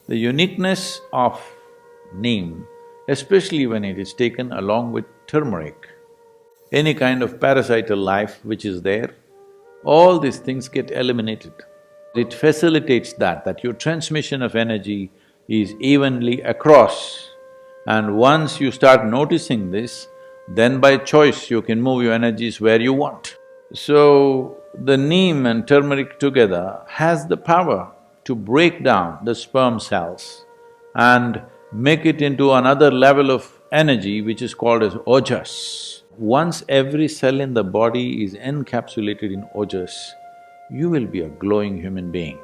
The uniqueness of neem, especially when it is taken along with turmeric, any kind of parasital life which is there, all these things get eliminated. It facilitates that your transmission of energy is evenly across. And once you start noticing this, then by choice you can move your energies where you want. So, the neem and turmeric together has the power to break down the sperm cells and make it into another level of energy which is called as ojas. Once every cell in the body is encapsulated in ojas, you will be a glowing human being.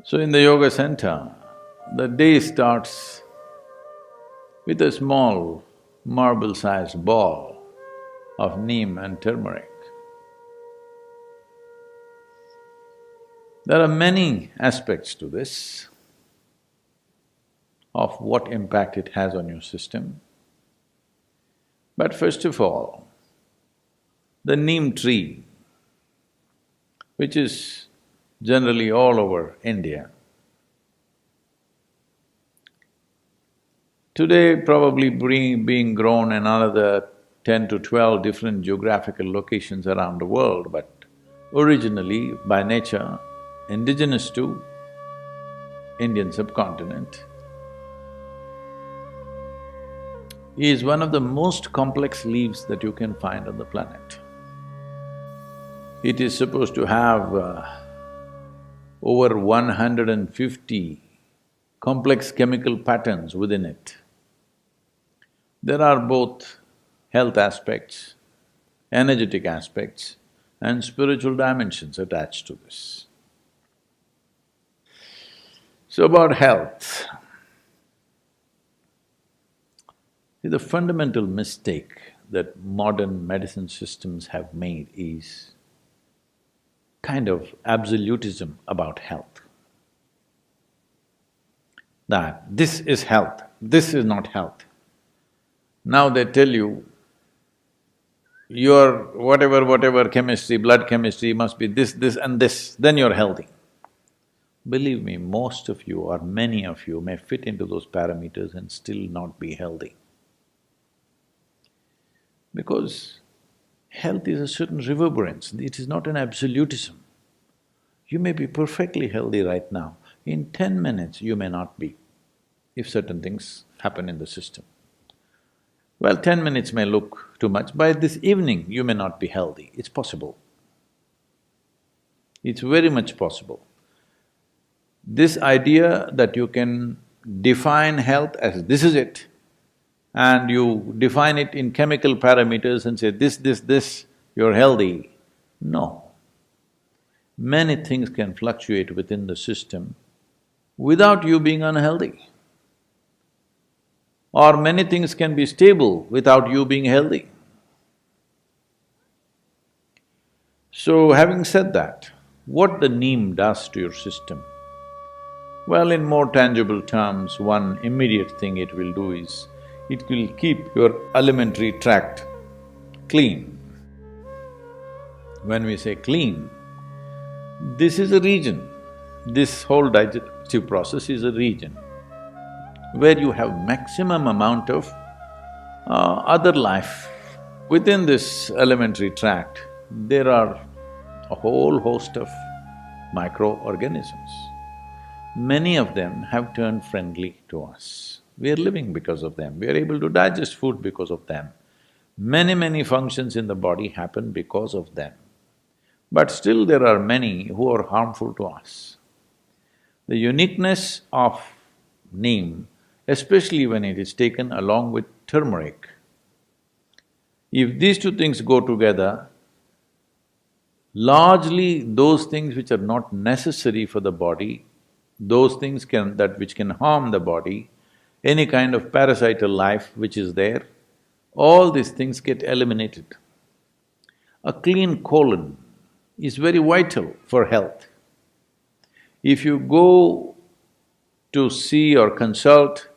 So in the yoga center, the day starts with a small marble-sized ball of neem and turmeric. There are many aspects to this, of what impact it has on your system. But first of all, the neem tree, which is generally all over India, today probably being grown in another 10 to 12 different geographical locations around the world, but originally, by nature, indigenous to Indian subcontinent, is one of the most complex leaves that you can find on the planet. It is supposed to have over 150 complex chemical patterns within it. There are both health aspects, energetic aspects, and spiritual dimensions attached to this. So about health, the fundamental mistake that modern medicine systems have made is kind of absolutism about health. That this is health, this is not health. Now they tell you, your whatever chemistry, blood chemistry must be this, this and this, then you're healthy. Believe me, most of you or many of you may fit into those parameters and still not be healthy. Because health is a certain reverberance, it is not an absolutism. You may be perfectly healthy right now, in 10 minutes you may not be, if certain things happen in the system. Well, 10 minutes may look too much, by this evening you may not be healthy, it's possible. It's very much possible. This idea that you can define health as this is it, and you define it in chemical parameters and say this, you're healthy. No. Many things can fluctuate within the system without you being unhealthy. Or many things can be stable without you being healthy. So having said that, what the neem does to your system? Well, in more tangible terms, one immediate thing it will do is, it will keep your alimentary tract clean. When we say clean, this is a region, this whole digestive process is a region where you have maximum amount of other life. Within this alimentary tract, there are a whole host of microorganisms. Many of them have turned friendly to us. We are living because of them, we are able to digest food because of them. Many functions in the body happen because of them. But still there are many who are harmful to us. The uniqueness of neem, especially when it is taken along with turmeric, if these two things go together, largely those things which are not necessary for the body, those things which can harm the body, any kind of parasital life which is there, all these things get eliminated. A clean colon is very vital for health. If you go to see or consult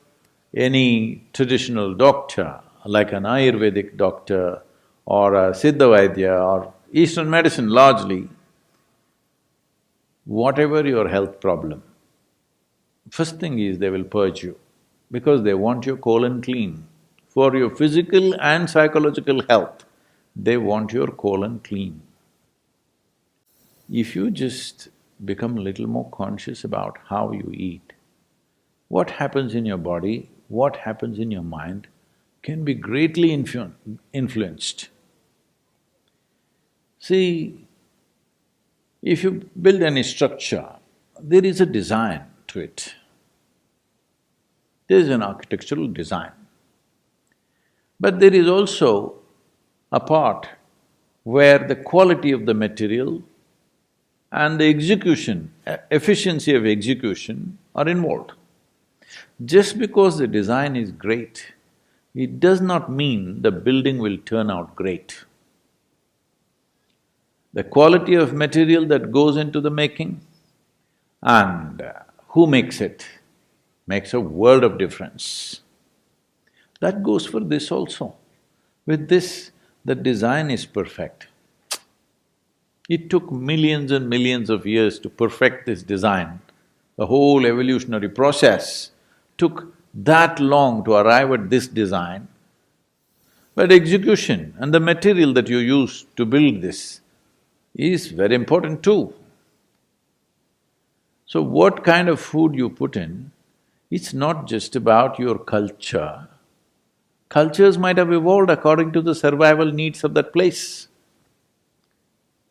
any traditional doctor like an Ayurvedic doctor or a Siddha Vaidya or Eastern medicine largely, whatever your health problem, first thing is they will purge you because they want your colon clean. For your physical and psychological health, they want your colon clean. If you just become a little more conscious about how you eat, what happens in your body, what happens in your mind can be greatly influenced. See, if you build any structure, there is a design to it. There is an architectural design. But there is also a part where the quality of the material and the execution, efficiency of execution are involved. Just because the design is great, it does not mean the building will turn out great. The quality of material that goes into the making and who makes it makes a world of difference. That goes for this also. With this, the design is perfect. It took millions and millions of years to perfect this design. The whole evolutionary process took that long to arrive at this design. But execution and the material that you use to build this is very important too. So what kind of food you put in, it's not just about your culture. Cultures might have evolved according to the survival needs of that place.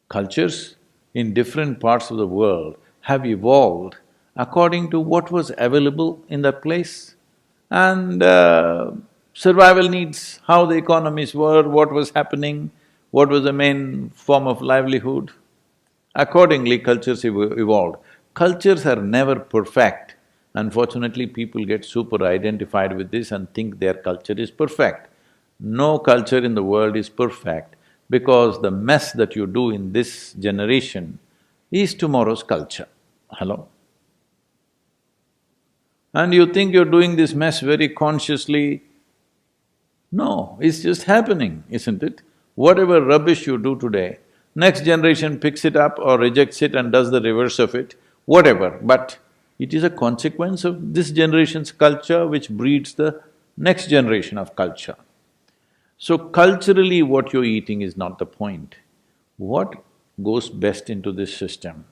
Cultures in different parts of the world have evolved according to what was available in that place and survival needs, how the economies were, what was happening, what was the main form of livelihood. Accordingly, cultures evolved. Cultures are never perfect. Unfortunately, people get super identified with this and think their culture is perfect. No culture in the world is perfect because the mess that you do in this generation is tomorrow's culture. Hello? And you think you're doing this mess very consciously. No, it's just happening, isn't it? Whatever rubbish you do today, next generation picks it up or rejects it and does the reverse of it, whatever, but it is a consequence of this generation's culture which breeds the next generation of culture. So culturally what you're eating is not the point. What goes best into this system?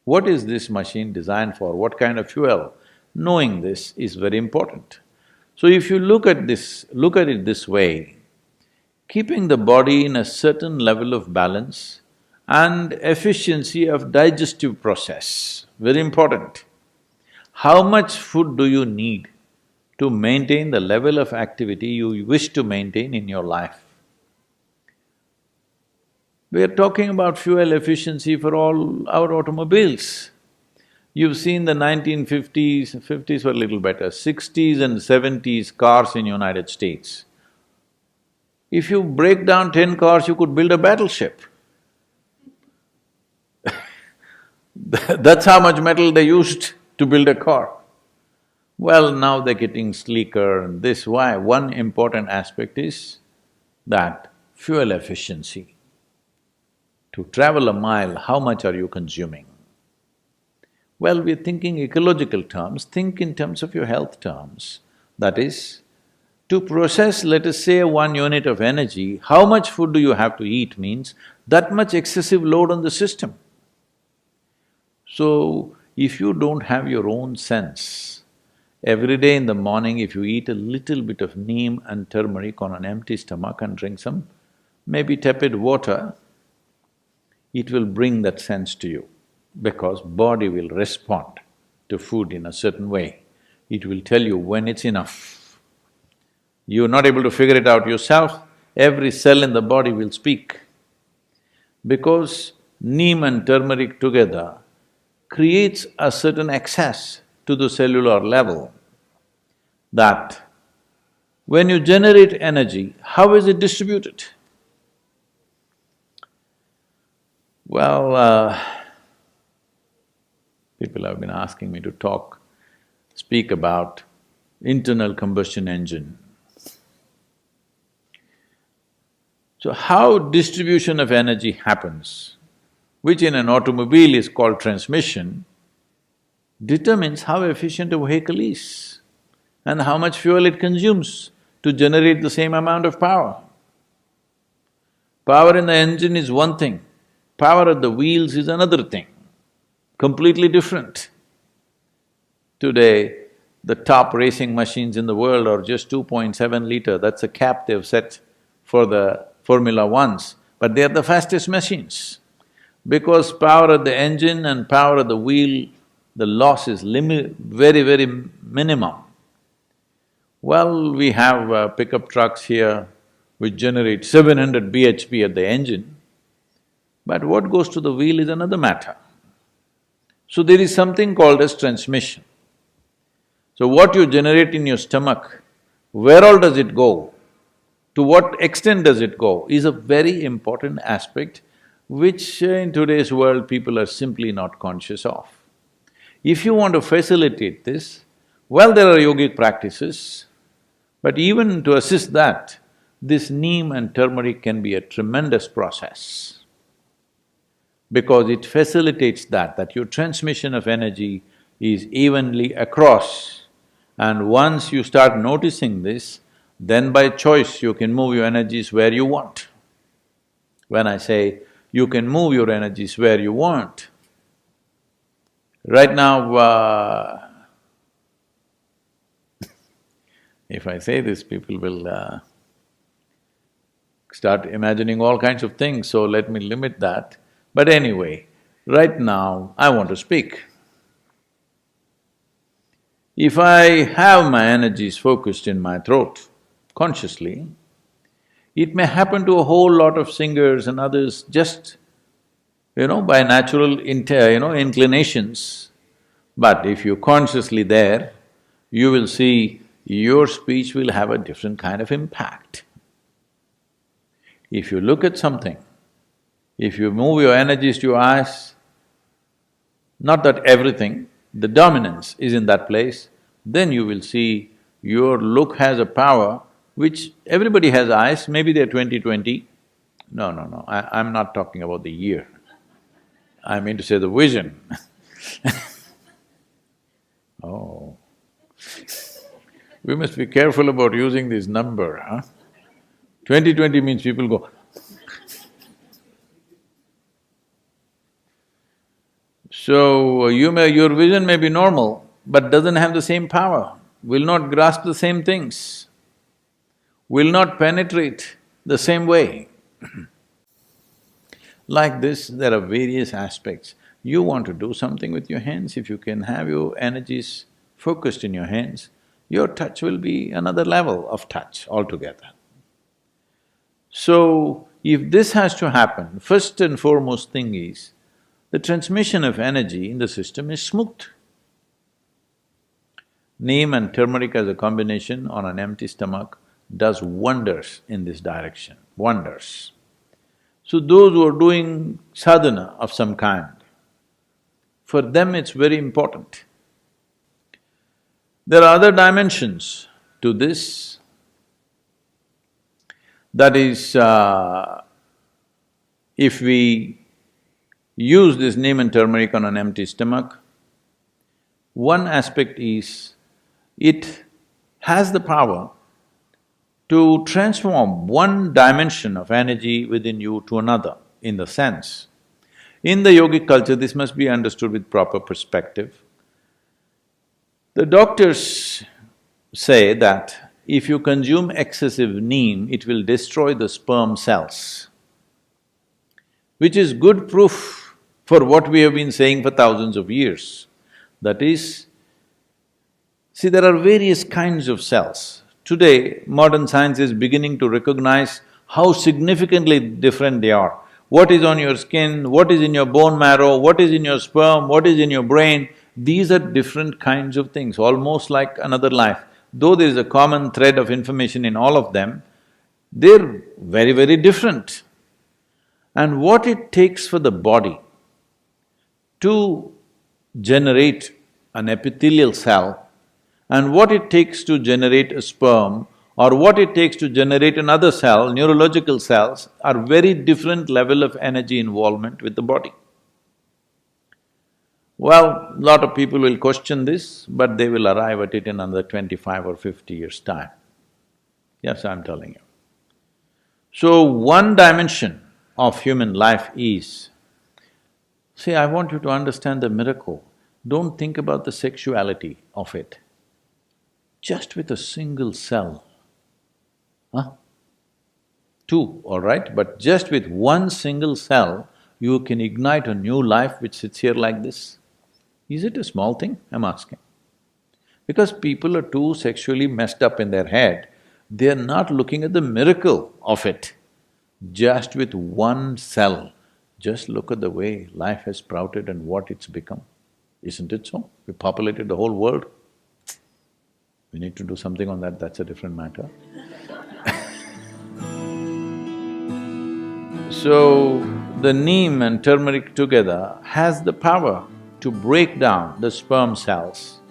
What is this machine designed for? What kind of fuel? Knowing this is very important. So if you look at it this way, keeping the body in a certain level of balance and efficiency of digestive process, very important. How much food do you need to maintain the level of activity you wish to maintain in your life? We are talking about fuel efficiency for all our automobiles. You've seen the 1950s, fifties were a little better, 60s and 70s cars in United States. If you break down 10 cars, you could build a battleship. That's how much metal they used to build a car. Well, now they're getting sleeker and this, why? One important aspect is that fuel efficiency. To travel a mile, how much are you consuming? Well, we're thinking ecological terms, think in terms of your health terms. That is, to process, let us say, 1 unit of energy, how much food do you have to eat means that much excessive load on the system. So, if you don't have your own sense, every day in the morning if you eat a little bit of neem and turmeric on an empty stomach and drink some maybe tepid water, it will bring that sense to you because body will respond to food in a certain way. It will tell you when it's enough. You're not able to figure it out yourself, every cell in the body will speak. Because neem and turmeric together creates a certain access to the cellular level that when you generate energy, how is it distributed? Well, people have been asking me to speak about internal combustion engine. So how distribution of energy happens, which in an automobile is called transmission, determines how efficient a vehicle is and how much fuel it consumes to generate the same amount of power. Power in the engine is one thing, power at the wheels is another thing, completely different. Today, the top racing machines in the world are just 2.7 liter, that's a cap they've set for the Formula Ones, but they are the fastest machines. Because power at the engine and power at the wheel, the loss is very minimum. Well, we have pickup trucks here which generate 700 bhp at the engine, but what goes to the wheel is another matter. So there is something called as transmission. So what you generate in your stomach, where all does it go, to what extent does it go, is a very important aspect which in today's world people are simply not conscious of. If you want to facilitate this, well, there are yogic practices, but even to assist that, this neem and turmeric can be a tremendous process because it facilitates that your transmission of energy is evenly across. And once you start noticing this, then by choice you can move your energies where you want. When I say you can move your energies where you want, right now, if I say this, people will start imagining all kinds of things, so let me limit that. But anyway, right now I want to speak. If I have my energies focused in my throat, consciously, it may happen to a whole lot of singers and others just, by natural inclinations. But if you're consciously there, you will see your speech will have a different kind of impact. If you look at something, if you move your energies to your eyes, not that everything, the dominance is in that place, then you will see your look has a power which everybody has eyes, maybe they're 20/20. No, I'm not talking about the year. I mean to say the vision. Oh. We must be careful about using this number, huh? 20/20 means people go, so your vision may be normal, but doesn't have the same power, will not grasp the same things, will not penetrate the same way. Like this, there are various aspects. You want to do something with your hands, if you can have your energies focused in your hands, your touch will be another level of touch altogether. So, if this has to happen, first and foremost thing is, the transmission of energy in the system is smooth. Neem and turmeric as a combination on an empty stomach does wonders in this direction, wonders. So those who are doing sadhana of some kind, for them it's very important. There are other dimensions to this. That is, if we use this neem and turmeric on an empty stomach, one aspect is, it has the power to transform one dimension of energy within you to another, in the sense. In the yogic culture, this must be understood with proper perspective. The doctors say that if you consume excessive neem, it will destroy the sperm cells, which is good proof for what we have been saying for thousands of years. That is, see, there are various kinds of cells. Today, modern science is beginning to recognize how significantly different they are. What is on your skin, what is in your bone marrow, what is in your sperm, what is in your brain, these are different kinds of things, almost like another life. Though there is a common thread of information in all of them, they're very different. And what it takes for the body to generate an epithelial cell and what it takes to generate a sperm or what it takes to generate another cell, neurological cells, are very different level of energy involvement with the body. Well, lot of people will question this, but they will arrive at it in another 25 or 50 years' time. Yes, I'm telling you. So, one dimension of human life is… See, I want you to understand the miracle. Don't think about the sexuality of it. Just with a single cell, two, all right, but just with one single cell, you can ignite a new life which sits here like this. Is it a small thing? I'm asking. Because people are too sexually messed up in their head, they're not looking at the miracle of it. Just with one cell, just look at the way life has sprouted and what it's become. Isn't it so? We populated the whole world. We need to do something on that, that's a different matter. So, the neem and turmeric together has the power to break down the sperm cells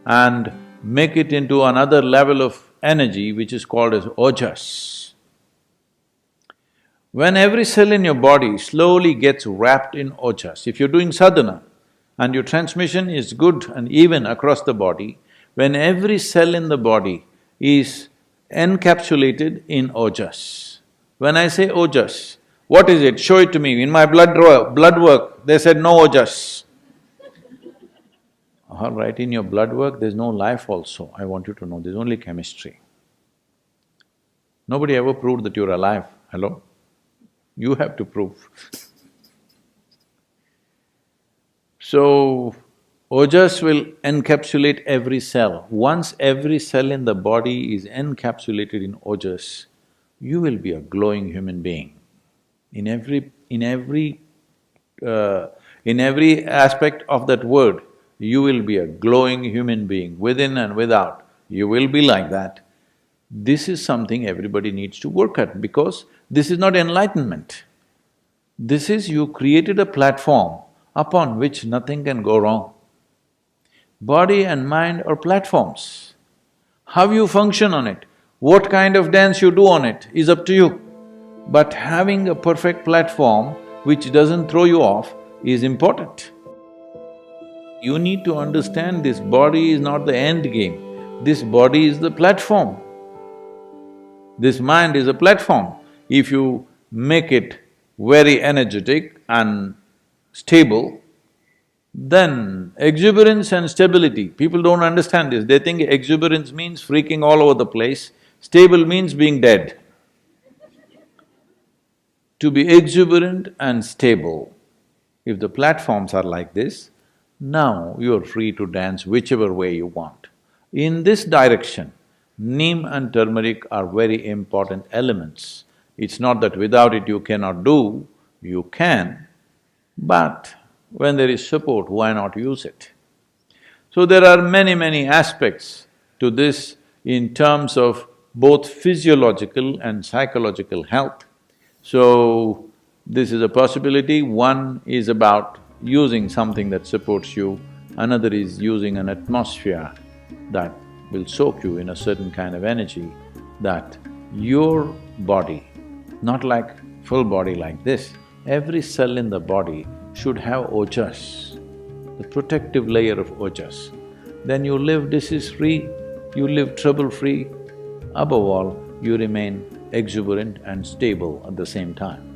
and make it into another level of energy which is called as ojas. When every cell in your body slowly gets wrapped in ojas, if you're doing sadhana and your transmission is good and even across the body, when every cell in the body is encapsulated in ojas. When I say ojas, what is it? Show it to me. In my blood work, they said no ojas. All right, in your blood work, there's no life also, I want you to know, there's only chemistry. Nobody ever proved that you're alive, hello? You have to prove. So, ojas will encapsulate every cell. Once every cell in the body is encapsulated in ojas, you will be a glowing human being. In every aspect of that word, you will be a glowing human being, within and without, you will be like that. This is something everybody needs to work at because this is not enlightenment. This is you created a platform upon which nothing can go wrong. Body and mind are platforms. How you function on it, what kind of dance you do on it is up to you. But having a perfect platform which doesn't throw you off is important. You need to understand this body is not the end game, this body is the platform. This mind is a platform. If you make it very energetic and stable, then exuberance and stability, people don't understand this, they think exuberance means freaking all over the place, stable means being dead. To be exuberant and stable, if the platforms are like this, now you're free to dance whichever way you want. In this direction, neem and turmeric are very important elements. It's not that without it you cannot do, you can, but when there is support, why not use it? So there are many aspects to this in terms of both physiological and psychological health. So, this is a possibility. One is about using something that supports you, another is using an atmosphere that will soak you in a certain kind of energy, that your body, not like full body like this, every cell in the body should have ojas, the protective layer of ojas. Then you live disease-free, you live trouble-free, above all, you remain exuberant and stable at the same time.